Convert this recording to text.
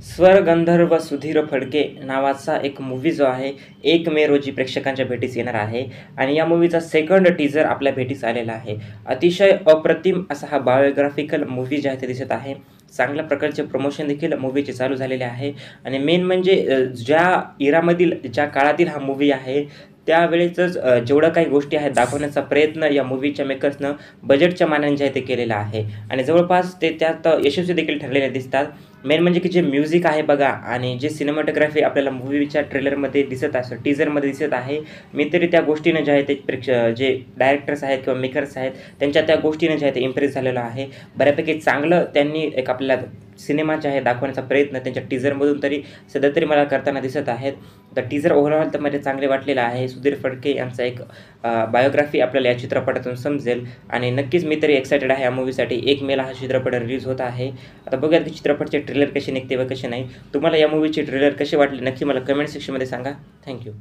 स्वर गंधर्व सुधीर फडके नावाचा एक मूव्ही जो आहे 1 मे रोजी प्रेक्षकांच्या भेटीस येणार आहे आणि या मूव्हीचा सेकंड टीजर आपल्या भेटीस आलेला आहे. अतिशय अप्रतिम असा हा बायोग्राफिकल मूव्ही जे आहे ते दिसत आहे. चांगल्या प्रकारचे प्रमोशन देखील मूव्हीचे चालू झालेले आहे आणि मेन म्हणजे ज्या इरामधील ज्या काळातील हा मूव्ही आहे त्यावेळेसच जेवढं काही गोष्टी आहेत दाखवण्याचा प्रयत्न या मूव्हीच्या मेकर्सनं बजेटच्या मानाने जे आहे ते केलेला आहे आणि जवळपास ते त्यात यशस्वी देखील ठरलेले दिसतात. मेन म्हणजे की जे म्युझिक आहे बघा आणि जे सिनेमॅटोग्राफी आपल्याला मूव्हीच्या ट्रेलरमध्ये दिसत असं टीजरमध्ये दिसत आहे. मी तरी त्या गोष्टीनं जे आहे ते जे डायरेक्टर्स आहेत किंवा मेकर्स आहेत त्यांच्या त्या गोष्टीनं जे आहे ते इम्प्रेस झालेलं आहे. बऱ्यापैकी चांगलं त्यांनी एक आपल्याला सिनेमा जे आहे दाखवण्याचा प्रयत्न त्यांच्या टीजरमधून तरी सध्या तरी मला करताना दिसत आहेत. तर टीजर ओव्हरऑल तर मला चांगले वाटलेलं आहे. सुधीर फडके यांचा एक बायोग्राफी आपल्याला या चित्रपटातून समजेल आणि नक्कीच मी तरी एक्सायटेड आहे या मूव्हीसाठी. 1 मे हा चित्रपट रिलीज होत आहे. आता बघूया की चित्रपटाचे ट्रेलर कसे निघते व कसे नाही. तुम्हाला या मूव्हीचे ट्रेलर कसे वाटले नक्की मला कमेंट सेक्शनमध्ये सांगा. थँक्यू.